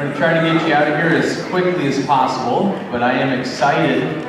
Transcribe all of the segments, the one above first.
going to try to get you out of here as quickly as possible, but I am excited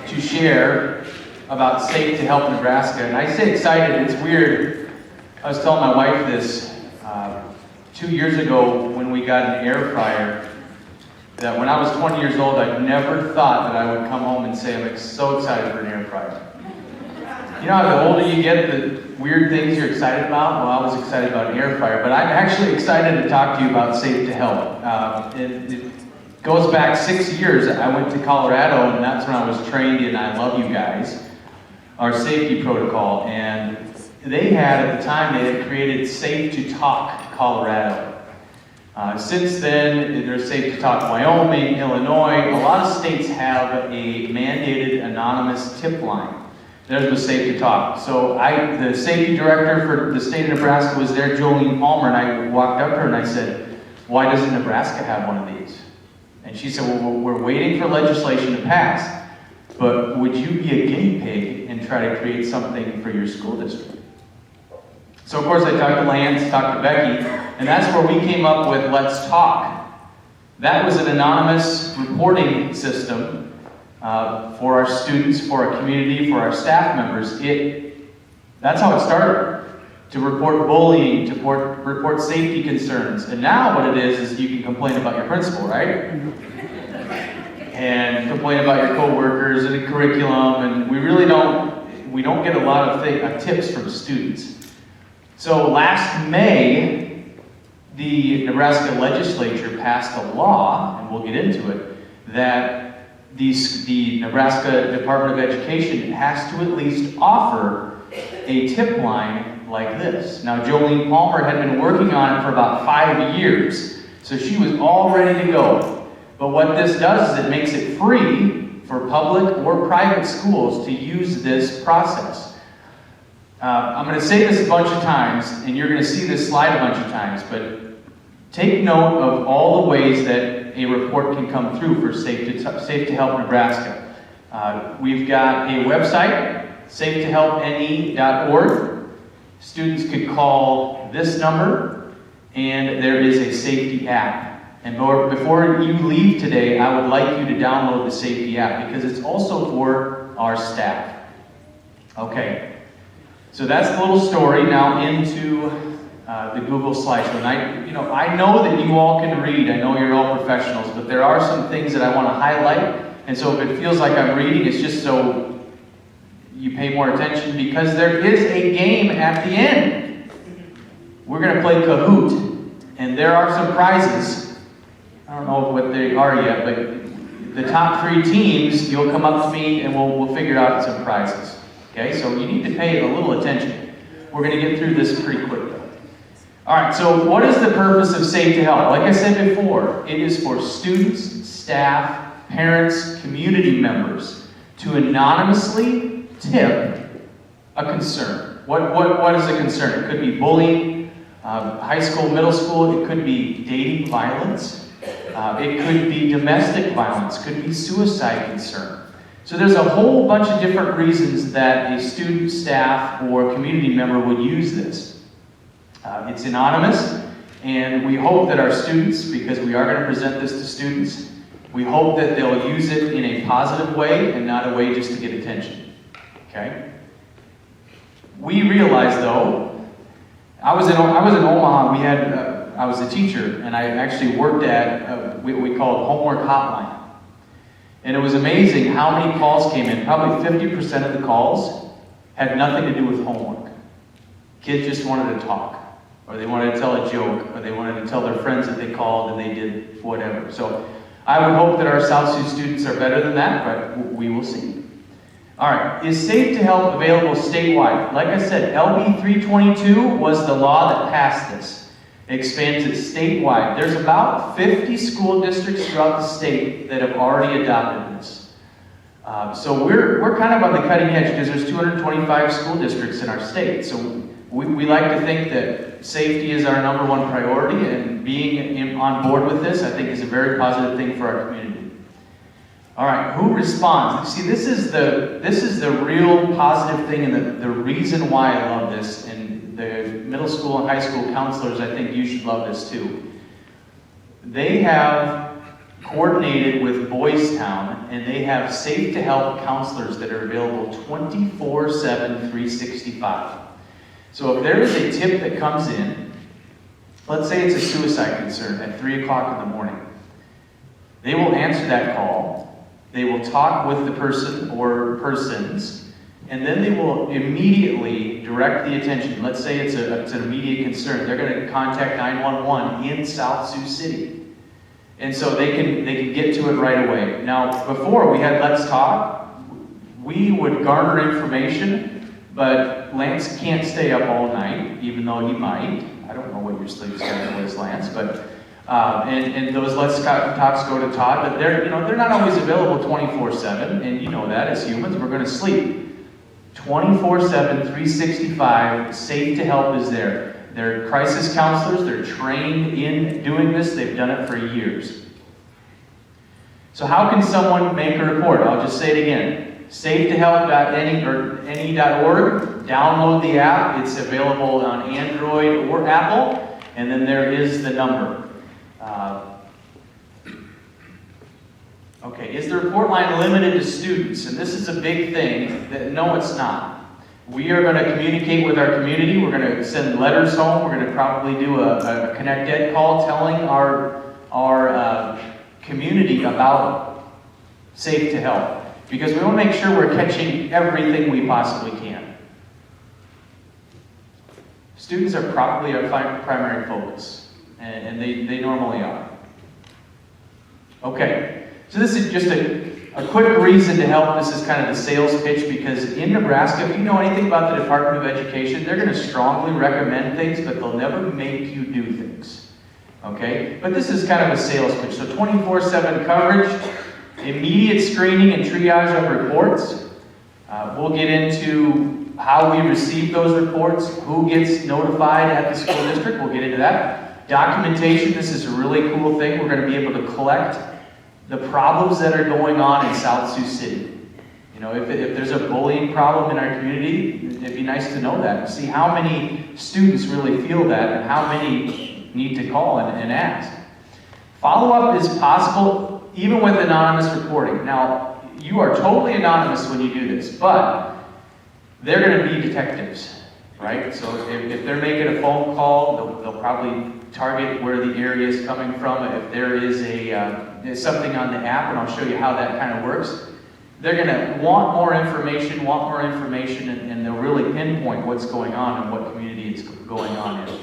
to share about Safe to Help Nebraska. And I say excited, it's weird. I was telling my wife this 2 years ago when we got an air fryer, that when I was 20 years old, I never thought that I would come home and say I'm so excited for an air fryer. You know how the older you get, the weird things you're excited about? Well, I was excited about an air fryer, but I'm actually excited to talk to you about Safe to Help. It goes back 6 years. I went to Colorado, and that's when I was trained in I Love You Guys, our safety protocol. And they had, at the time, they had created Safe to Talk Colorado. Since then, there's Safe to Talk Wyoming, Illinois. A lot of states have a mandated anonymous tip line. Theirs was Safe to Talk. So the safety director for the state of Nebraska was there, Jolene Palmer, and I walked up to her and I said, why doesn't Nebraska have one of these? And she said, well, we're waiting for legislation to pass, but would you be a guinea pig and try to create something for your school district? So of course I talked to Lance, talked to Becky, and that's where we came up with Let's Talk. That was an anonymous reporting system for our students, for our community, for our staff members. That's how it started. To report bullying, to report safety concerns. And now what it is you can complain about your principal, right? And complain about your coworkers and the curriculum, and we don't get a lot of tips from students. So last May, the Nebraska legislature passed a law, and we'll get into it, that the Nebraska Department of Education has to at least offer a tip line like this. Now, Jolene Palmer had been working on it for about 5 years, so she was all ready to go. But what this does is it makes it free for public or private schools to use this process. I'm going to say this a bunch of times, and you're going to see this slide a bunch of times, but take note of all the ways that a report can come through for Safe to Help Nebraska. We've got a website, safetohelpne.org. Students could call this number, and there is a safety app. And before you leave today, I would like you to download the safety app because it's also for our staff. Okay, so that's the little story. Now into the Google slideshow. And I know that you all can read. I know you're all professionals, but there are some things that I want to highlight. And so if it feels like I'm reading, it's just so you pay more attention because there is a game at the end. We're going to play Kahoot, and there are some prizes. I don't know what they are yet, but the top 3 teams, you'll come up to me and we'll figure out some prizes. Okay, so you need to pay a little attention. We're going to get through this pretty quick though. All right, so what is the purpose of Safe to Help? Like I said before, it is for students, staff, parents, community members to anonymously tip a concern. What is a concern? It could be bullying, high school, middle school. It could be dating violence. It could be domestic violence. It could be suicide concern. So there's a whole bunch of different reasons that a student, staff, or community member would use this. It's anonymous, and we hope that our students, because we are going to present this to students, we hope that they'll use it in a positive way and not a way just to get attention. Okay? We realize, though, I was in Omaha. I was a teacher, and I actually worked at what we called Homework Hotline. And it was amazing how many calls came in. Probably 50% of the calls had nothing to do with homework. Kids just wanted to talk, or they wanted to tell a joke, or they wanted to tell their friends that they called and they did whatever. So I would hope that our South Sioux students are better than that, but we will see. All right, is Safe to Help available statewide? Like I said, LB 322 was the law that passed this. It expands it statewide. There's about 50 school districts throughout the state that have already adopted this. So we're kind of on the cutting edge because there's 225 school districts in our state. So we like to think that safety is our #1 priority, and being on board with this, I think, is a very positive thing for our community. All right, who responds? See, this is the real positive thing, and the reason why I love this. And the middle school and high school counselors, I think you should love this too. They have coordinated with Boys Town, and they have Safe to Help counselors that are available 24/7, 365. So if there is a tip that comes in, let's say it's a suicide concern at 3 o'clock in the morning, they will answer that call, they will talk with the person or persons, and then they will immediately direct the attention. Let's say it's an immediate concern. They're going to contact 911 in South Sioux City. And so they can get to it right away. Now, before we had Let's Talk, we would garner information, but Lance can't stay up all night, even though he might. I don't know what your sleep schedule is, Lance, but and those Let's Talks go to Todd, but they're not always available 24/7, and you know that as humans, we're going to sleep. 24/7, 365, Safe to Help is there. They're crisis counselors, they're trained in doing this, they've done it for years. So how can someone make a report? I'll just say it again. safetohelp.any.org, download the app, it's available on Android or Apple, and then there is the number. Okay, is the report line limited to students? And this is a big thing. No, it's not. We are going to communicate with our community. We're going to send letters home. We're going to probably do a Connect Ed call telling our community about Safe to Help. Because we want to make sure we're catching everything we possibly can. Students are probably our primary focus. And they normally are. Okay. So this is just a quick reason to help. This is kind of the sales pitch, because in Nebraska, if you know anything about the Department of Education, they're going to strongly recommend things, but they'll never make you do things. Okay? But this is kind of a sales pitch. So 24/7 coverage, immediate screening and triage of reports. We'll get into how we receive those reports, who gets notified at the school district. We'll get into that. Documentation, this is a really cool thing. We're going to be able to collect the problems that are going on in South Sioux City. You know, if there's a bullying problem in our community, it'd be nice to know that and see how many students really feel that and how many need to call and ask. Follow-up is possible even with anonymous reporting. Now, you are totally anonymous when you do this, but they're going to be detectives, right? So if they're making a phone call, they'll probably target where the area is coming from. If there is something on the app, and I'll show you how that kind of works, they're going to want more information, and they'll really pinpoint what's going on and what community it's going on in.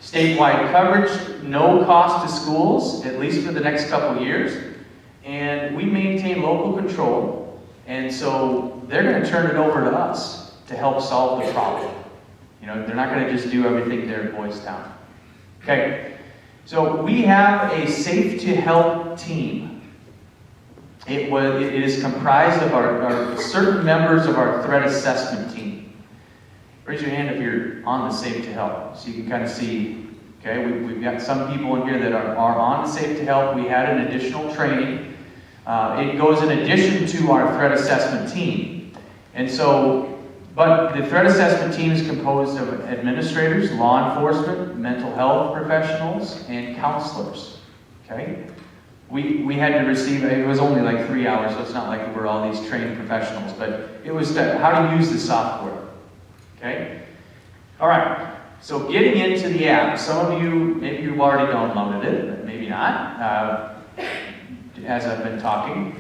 Statewide coverage, no cost to schools, at least for the next couple years, and we maintain local control, and so they're going to turn it over to us to help solve the problem. You know, they're not going to just do everything there at Boys Town. Okay, so we have a Safe to Help team. It is comprised of our certain members of our threat assessment team. Raise your hand if you're on the Safe to Help, so you can kind of see. Okay, we've got some people in here that are on the Safe to Help. We had an additional training. It goes in addition to our threat assessment team, and so. But the threat assessment team is composed of administrators, law enforcement, mental health professionals, and counselors. Okay? We had to receive, it was only like 3 hours, so it's not like we were all these trained professionals, but it was how to use the software. Okay? All right. So getting into the app, some of you, maybe you've already downloaded it, but maybe not, as I've been talking.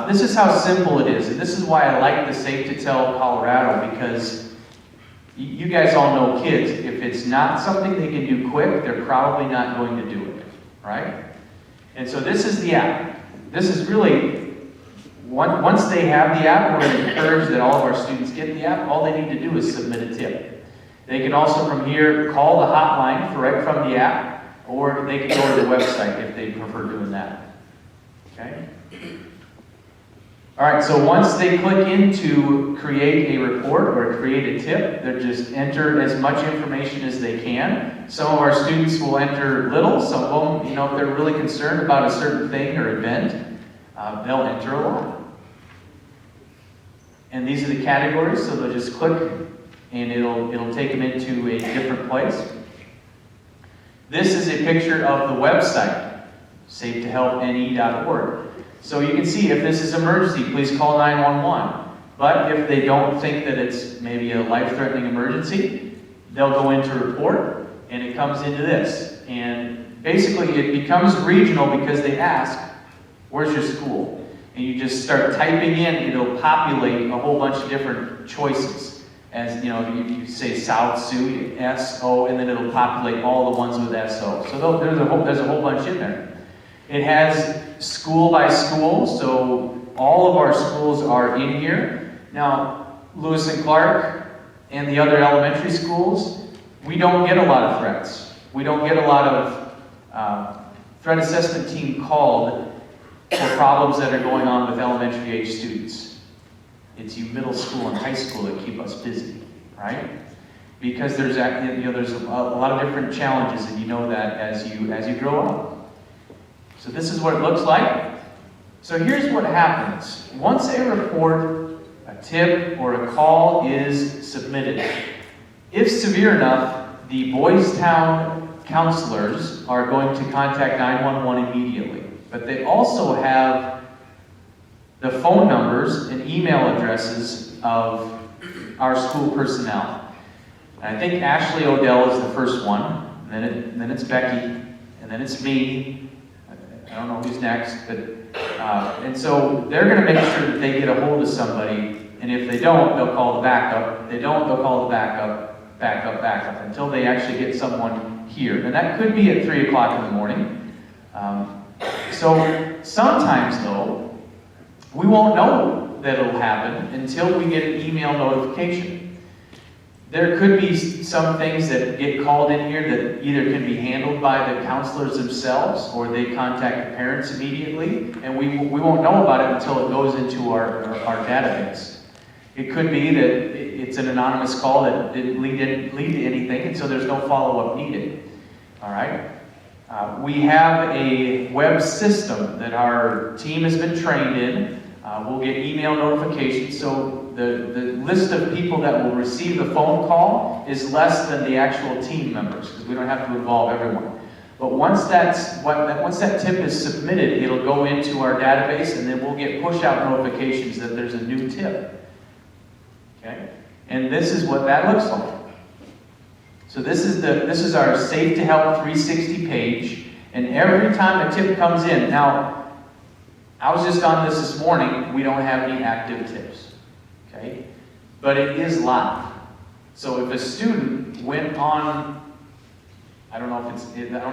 This is how simple it is, and this is why I like the Safe to Tell Colorado, because you guys all know kids. If it's not something they can do quick, they're probably not going to do it, right? And so this is the app. This is really, once they have the app, we're going to encourage that all of our students get the app. All they need to do is submit a tip. They can also from here call the hotline right from the app, or they can go to the website if they prefer doing that. Okay? All right, so once they click into create a report or create a tip, they'll just enter as much information as they can. Some of our students will enter little. Some of them, you know, if they're really concerned about a certain thing or event, they'll enter a lot. And these are the categories, so they'll just click and it'll take them into a different place. This is a picture of the website. safetohelpne.org. So you can see if this is emergency, please call 911. But if they don't think that it's maybe a life-threatening emergency, they'll go into report, and it comes into this. And basically it becomes regional because they ask, where's your school? And you just start typing in, it'll populate a whole bunch of different choices. As you know, you say South Sioux, S-O, and then it'll populate all the ones with S-O. So there's a whole bunch in there. It has school by school, so all of our schools are in here. Now, Lewis and Clark and the other elementary schools, we don't get a lot of threats. We don't get a lot of threat assessment team called for problems that are going on with elementary age students. It's you middle school and high school that keep us busy, right? Because there's a lot of different challenges, and you know that as you grow up. So this is what it looks like. So here's what happens. Once a report, a tip, or a call is submitted, if severe enough, the Boys Town counselors are going to contact 911 immediately. But they also have the phone numbers and email addresses of our school personnel. And I think Ashley Odell is the first one, and then it's Becky, and then it's me. I don't know who's next, but and so they're going to make sure that they get a hold of somebody, and if they don't, they'll call the backup. If they don't, they'll call the backup, until they actually get someone here. And that could be at 3 o'clock in the morning. So sometimes, though, we won't know that it'll happen until we get an email notification. There could be some things that get called in here that either can be handled by the counselors themselves, or they contact the parents immediately, and we won't know about it until it goes into our database. It could be that it's an anonymous call that didn't lead to anything, and so there's no follow-up needed. All right? We have a web system that our team has been trained in. We'll get email notifications, so the list of people that will receive the phone call is less than the actual team members, because we don't have to involve everyone. But once that tip is submitted, it'll go into our database, and then we'll get push-out notifications that there's a new tip. Okay? And this is what that looks like. So this is our Safe to Help 360 page, and every time a tip comes in, now I was just on this morning, we don't have any active tips, okay? But it is live. So if a student went on, I don't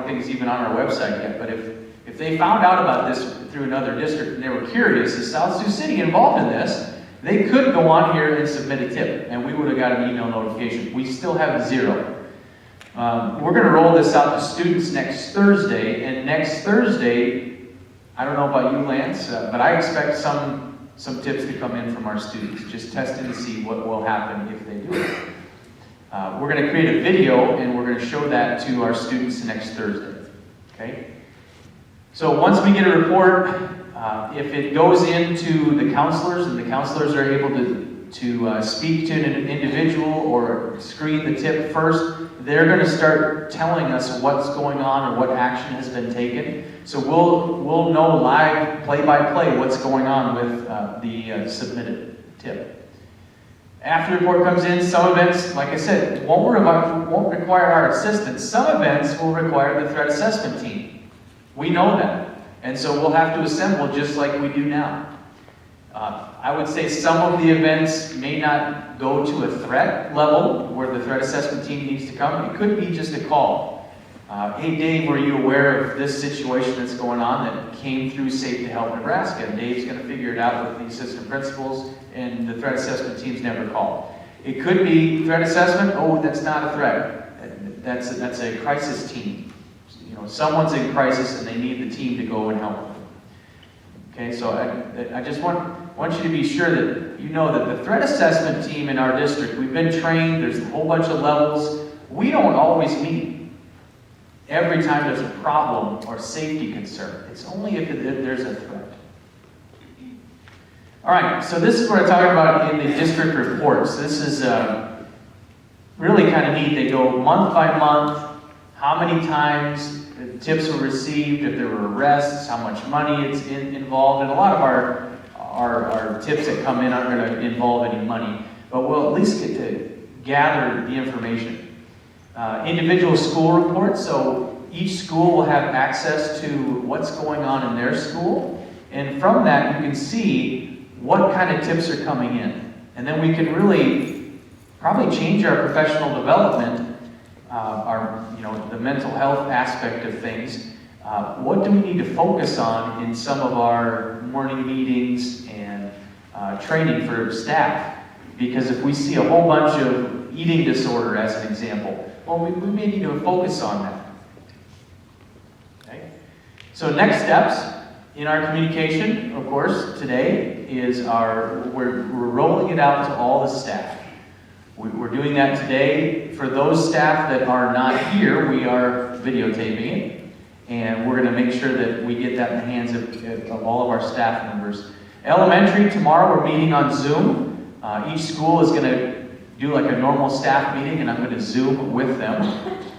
think it's even on our website yet, but if they found out about this through another district and they were curious, is South Sioux City involved in this? They could go on here and submit a tip, and we would have got an email notification. We still have 0. We're going to roll this out to students next Thursday, and next Thursday, I don't know about you, Lance, but I expect some tips to come in from our students, just testing to see what will happen if they do it. We're going to create a video, and we're going to show that to our students next Thursday. Okay? So once we get a report, if it goes into the counselors, and the counselors are able to speak to an individual or screen the tip first, they're going to start telling us what's going on or what action has been taken. So we'll know live, play-by-play, what's going on with the submitted tip. After the report comes in, some events, like I said, won't require our assistance. Some events will require the threat assessment team. We know that. And so we'll have to assemble just like we do now. I would say some of the events may not go to a threat level where the threat assessment team needs to come. It could be just a call. Hey Dave, were you aware of this situation that's going on that came through Safe to Help Nebraska? And Dave's going to figure it out with the assistant principals, and the threat assessment team's never called. It could be threat assessment, oh, that's not a threat. That's a crisis team. You know, someone's in crisis and they need the team to go and help them. Okay, so I just want you to be sure that you know that the threat assessment team in our district, we've been trained, there's a whole bunch of levels. We don't always meet every time there's a problem or safety concern. It's only if there's a threat. All right, so this is what I talked about in the district reports. This is really kind of neat. They go month by month, how many times tips were received, if there were arrests, how much money is involved, and a lot of our tips that come in aren't going to involve any money, but we'll at least get to gather the information. Individual school reports, so each school will have access to what's going on in their school, and from that you can see what kind of tips are coming in. And then we can really probably change our professional development, the mental health aspect of things. What do we need to focus on in some of our morning meetings and training for staff? Because if we see a whole bunch of eating disorder as an example, well, we may need to focus on that. Okay? So next steps in our communication, of course, today is we're rolling it out to all the staff. We're doing that today. For those staff that are not here, we are videotaping it, and we're going to make sure that we get that in the hands of all of our staff members. Elementary, tomorrow we're meeting on Zoom. Each school is going to do like a normal staff meeting, and I'm going to Zoom with them.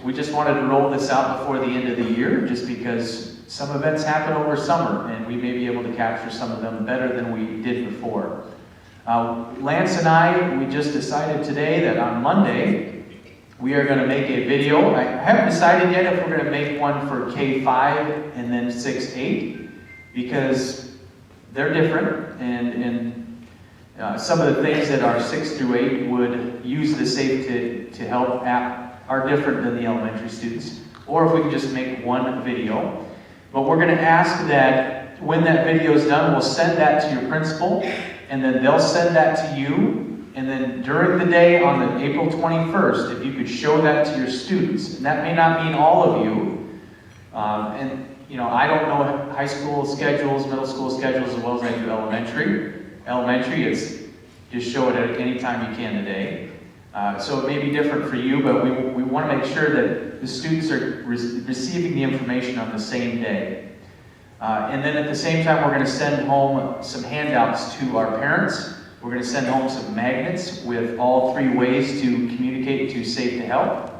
We just wanted to roll this out before the end of the year, just because some events happen over summer, and we may be able to capture some of them better than we did before. Lance and I, we just decided today that on Monday, we are going to make a video. I haven't decided yet if we're going to make one for K-5 and then 6-8, because they're different, and some of the things that our 6 through 8 would use the Safe to Help app are different than the elementary students, or if we can just make one video. But we're going to ask that when that video is done, we'll send that to your principal, and then they'll send that to you, and then during the day on the April 21st, if you could show that to your students, and that may not mean all of you, I don't know high school schedules, middle school schedules as well as I do elementary. Elementary is just show it at any time you can today. So it may be different for you, but we want to make sure that the students are receiving the information on the same day. And then at the same time, we're going to send home some handouts to our parents. We're going to send home some magnets with all 3 ways to communicate to Safe to Help.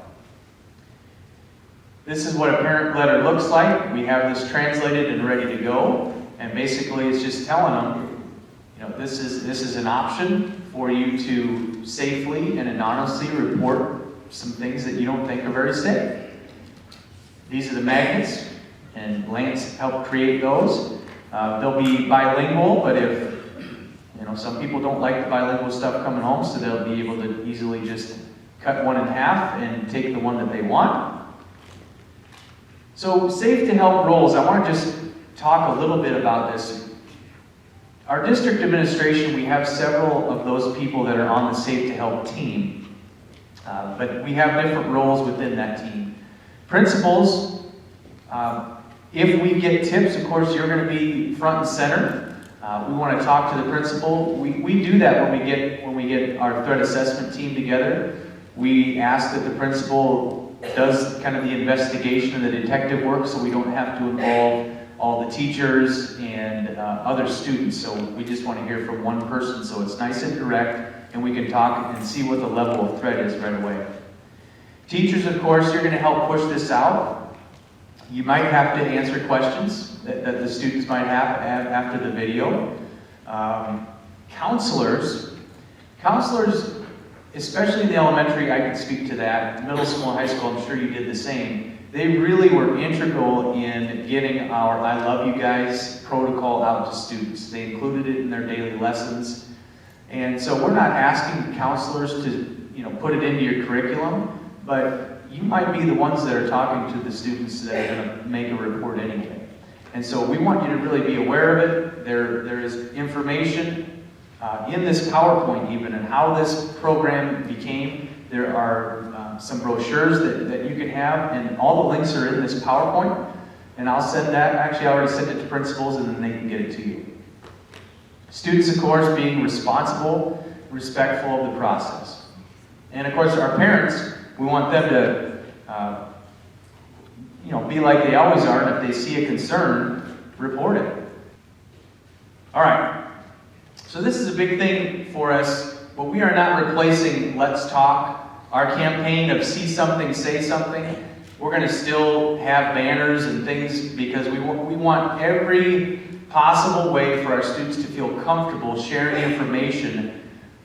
This is what a parent letter looks like. We have this translated and ready to go. And basically, it's just telling them, this is an option for you to safely and anonymously report some things that you don't think are very safe. These are the magnets, and Lance helped create those. They'll be bilingual, but if some people don't like the bilingual stuff coming home, so they'll be able to easily just cut one in half and take the one that they want. So Safe to Help roles, I want to just talk a little bit about this. Our district administration, we have several of those people that are on the Safe to Help team, but we have different roles within that team. Principals, if we get tips, of course, you're going to be front and center. We want to talk to the principal. We do that when we get our threat assessment team together. We ask that the principal does kind of the investigation and the detective work, so we don't have to involve all the teachers and other students. So we just want to hear from one person, so it's nice and direct, and we can talk and see what the level of threat is right away. Teachers, of course, you're going to help push this out. You might have to answer questions that the students might have after the video. Counselors, especially in the elementary, I can speak to that. Middle school and high school, I'm sure you did the same. They really were integral in getting our I Love You Guys protocol out to students. They included it in their daily lessons. And so we're not asking counselors to put it into your curriculum, but you might be the ones that are talking to the students that are going to make a report anyway. And so we want you to really be aware of it. There is information in this PowerPoint even on how this program became. There are some brochures that you can have, and all the links are in this PowerPoint. And I'll send that. Actually, I already sent it to principals, and then they can get it to you. Students, of course, being responsible, respectful of the process. And of course, our parents, we want them to be like they always are, and if they see a concern, report it. All right. So this is a big thing for us, but we are not replacing Let's Talk. Our campaign of see something, say something, We're going to still have banners and things because we want every possible way for our students to feel comfortable sharing information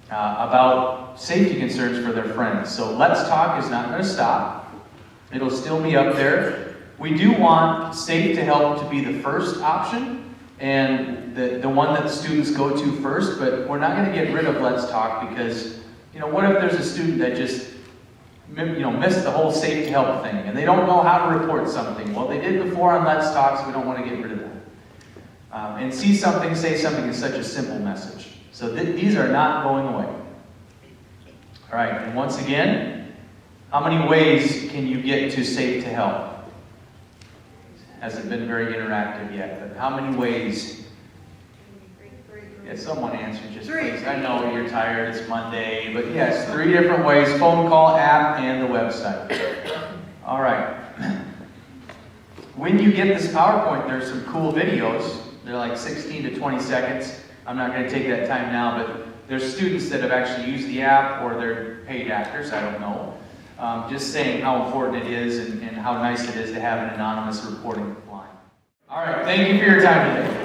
about safety concerns for their friends. So Let's Talk is not going to stop. It'll still be up there. We do want Safe to Help to be the first option and the one that the students go to first, but we're not going to get rid of Let's Talk because, what if there's a student that just missed the whole Safe to Help thing and they don't know how to report something? Well, they did before on Let's Talk, so we don't want to get rid of that. And see something, say something is such a simple message. So these are not going away. All right, and once again, how many ways can you get to Safe to Help? Hasn't been very interactive yet, but how many ways? Yeah, someone answer just please. I know you're tired, it's Monday, but yes, 3 different ways: phone call, app, and the website. All right. When you get this PowerPoint, there's some cool videos. They're like 16 to 20 seconds. I'm not going to take that time now, but there's students that have actually used the app, or they're paid actors, I don't know. Just saying how important it is and how nice it is to have an anonymous reporting line. All right, thank you for your time today.